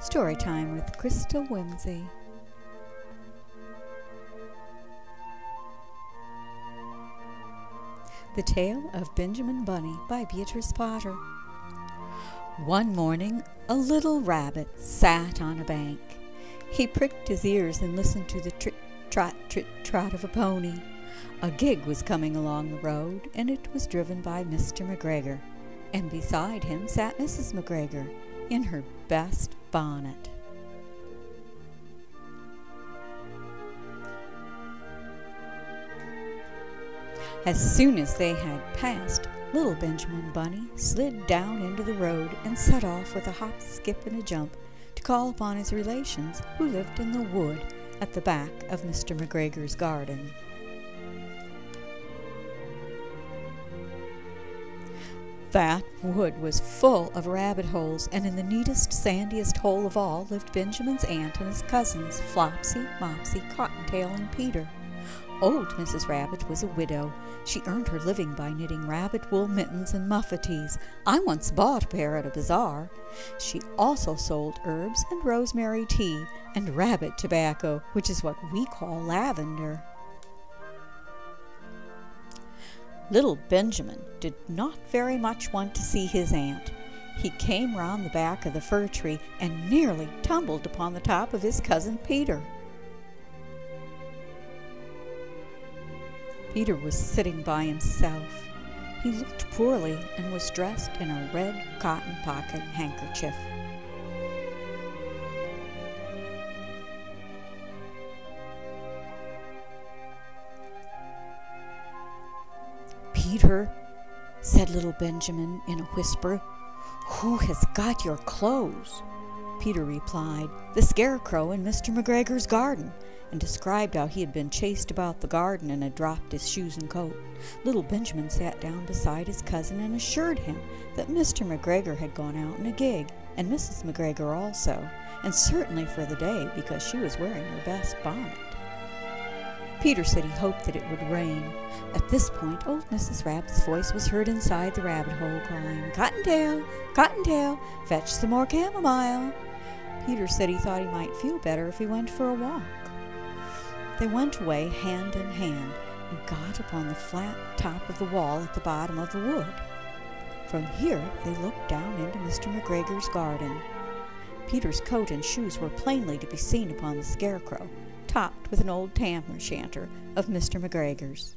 Storytime with Crystal Whimsey. The Tale of Benjamin Bunny by Beatrix Potter. One morning, a little rabbit sat on a bank. He pricked his ears and listened to the trit-trot of a pony. A gig was coming along the road, and it was driven by Mr. McGregor. And beside him sat Mrs. McGregor in her best bonnet. As soon as they had passed, little Benjamin Bunny slid down into the road and set off with a hop, skip, and a jump to call upon his relations who lived in the wood at the back of Mr. McGregor's garden. That wood was full of rabbit holes, and in the neatest, sandiest hole of all lived Benjamin's aunt and his cousins, Flopsy, Mopsy, Cottontail, and Peter. Old Mrs. Rabbit was a widow. She earned her living by knitting rabbit wool mittens and muffetees. I once bought a pair at a bazaar. She also sold herbs and rosemary tea and rabbit tobacco, which is what we call lavender. Little Benjamin did not very much want to see his aunt. He came round the back of the fir tree and nearly tumbled upon the top of his cousin Peter. Peter was sitting by himself. He looked poorly and was dressed in a red cotton pocket handkerchief. "Peter," said little Benjamin in a whisper, "who has got your clothes?" Peter replied, "The scarecrow in Mr. McGregor's garden," and described how he had been chased about the garden and had dropped his shoes and coat. Little Benjamin sat down beside his cousin and assured him that Mr. McGregor had gone out in a gig, and Mrs. McGregor also, and certainly for the day because she was wearing her best bonnet. Peter said he hoped that it would rain. At this point, old Mrs. Rabbit's voice was heard inside the rabbit hole, crying, "Cottontail, Cottontail, fetch some more chamomile." Peter said he thought he might feel better if he went for a walk. They went away hand in hand and got upon the flat top of the wall at the bottom of the wood. From here they looked down into Mr. McGregor's garden. Peter's coat and shoes were plainly to be seen upon the scarecrow, topped with an old tam-o'-shanter of Mr. McGregor's.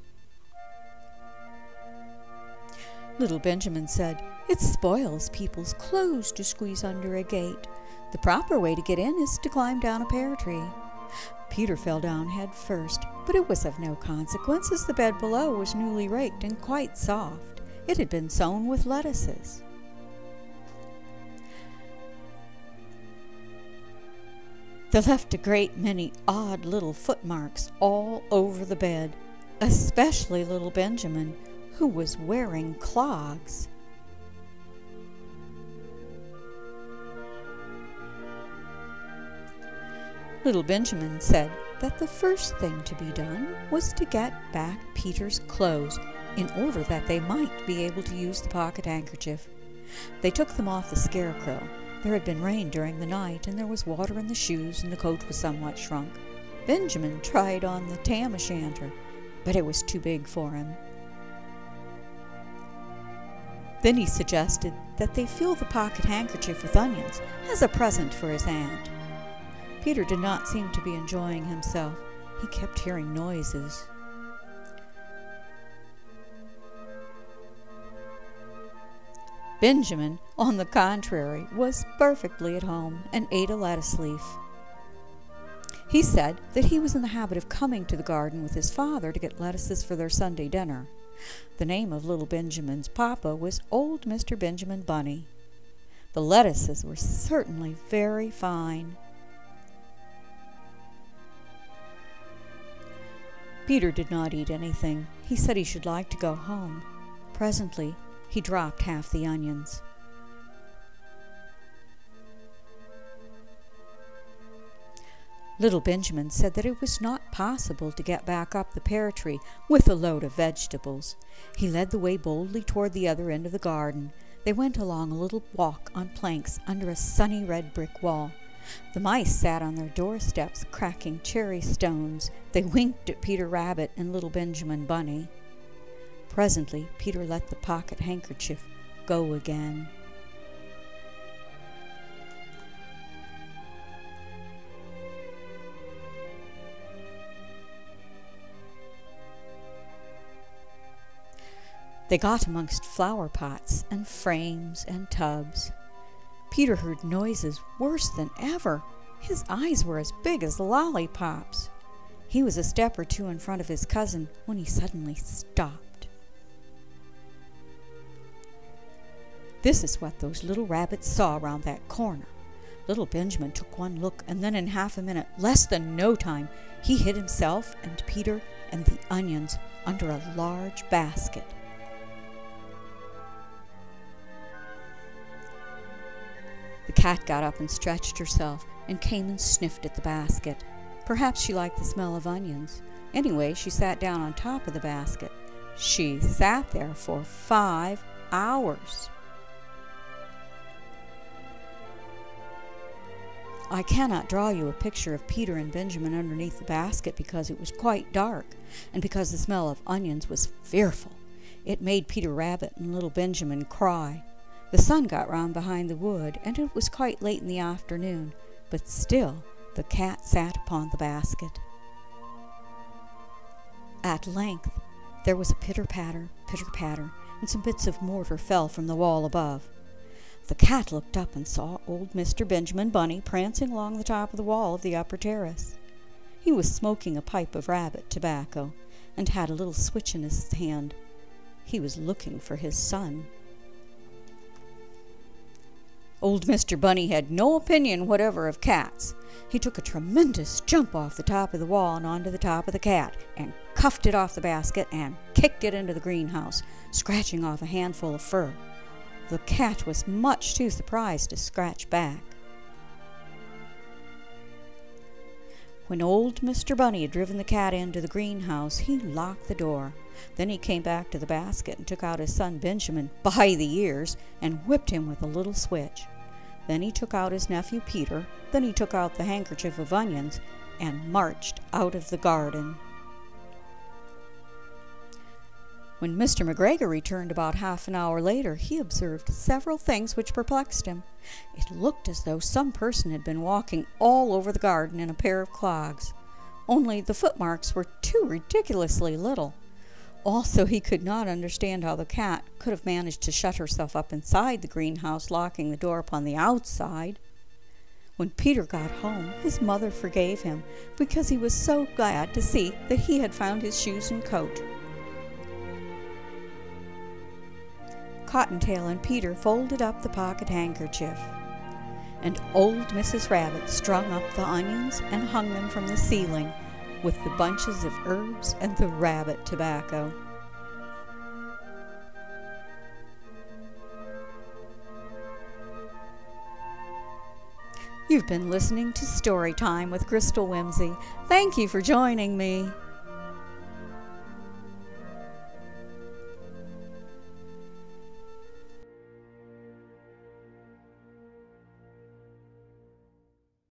Little Benjamin said, "It spoils people's clothes to squeeze under a gate. The proper way to get in is to climb down a pear tree." Peter fell down head first, but it was of no consequence, as the bed below was newly raked and quite soft. It had been sown with lettuces. They left a great many odd little footmarks all over the bed, especially little Benjamin, who was wearing clogs. Little Benjamin said that the first thing to be done was to get back Peter's clothes in order that they might be able to use the pocket handkerchief. They took them off the scarecrow. There had been rain during the night, and there was water in the shoes, and the coat was somewhat shrunk. Benjamin tried on the tam-o'-shanter, but it was too big for him. Then he suggested that they fill the pocket handkerchief with onions as a present for his aunt. Peter did not seem to be enjoying himself. He kept hearing noises. Benjamin, on the contrary, was perfectly at home and ate a lettuce leaf. He said that he was in the habit of coming to the garden with his father to get lettuces for their Sunday dinner. The name of little Benjamin's papa was old Mr. Benjamin Bunny. The lettuces were certainly very fine. Peter did not eat anything. He said he should like to go home. Presently, he dropped half the onions. Little Benjamin said that it was not possible to get back up the pear tree with a load of vegetables. He led the way boldly toward the other end of the garden. They went along a little walk on planks under a sunny red brick wall. The mice sat on their doorsteps cracking cherry stones. They winked at Peter Rabbit and little Benjamin Bunny. Presently, Peter let the pocket handkerchief go again. They got amongst flower pots and frames and tubs. Peter heard noises worse than ever. His eyes were as big as lollipops. He was a step or two in front of his cousin when he suddenly stopped. This is what those little rabbits saw around that corner. Little Benjamin took one look, and then in half a minute, less than no time, he hid himself and Peter and the onions under a large basket. The cat got up and stretched herself and came and sniffed at the basket. Perhaps she liked the smell of onions. Anyway, she sat down on top of the basket. She sat there for 5 hours. I cannot draw you a picture of Peter and Benjamin underneath the basket because it was quite dark, and because the smell of onions was fearful. It made Peter Rabbit and little Benjamin cry. The sun got round behind the wood, and it was quite late in the afternoon, but still the cat sat upon the basket. At length there was a pitter-patter, and some bits of mortar fell from the wall above. The cat looked up and saw old Mr. Benjamin Bunny prancing along the top of the wall of the upper terrace. He was smoking a pipe of rabbit tobacco, and had a little switch in his hand. He was looking for his son. Old Mr. Bunny had no opinion whatever of cats. He took a tremendous jump off the top of the wall and onto the top of the cat, and cuffed it off the basket and kicked it into the greenhouse, scratching off a handful of fur. The cat was much too surprised to scratch back. When old Mr. Bunny had driven the cat into the greenhouse, he locked the door. Then he came back to the basket and took out his son Benjamin by the ears and whipped him with a little switch. Then he took out his nephew Peter. Then he took out the handkerchief of onions and marched out of the garden. When Mr. McGregor returned about half an hour later, he observed several things which perplexed him. It looked as though some person had been walking all over the garden in a pair of clogs, only the footmarks were too ridiculously little. Also, he could not understand how the cat could have managed to shut herself up inside the greenhouse, locking the door upon the outside. When Peter got home, his mother forgave him because he was so glad to see that he had found his shoes and coat. Cottontail and Peter folded up the pocket handkerchief, and old Mrs. Rabbit strung up the onions and hung them from the ceiling with the bunches of herbs and the rabbit tobacco. You've been listening to Storytime with Crystal Whimsey. Thank you for joining me.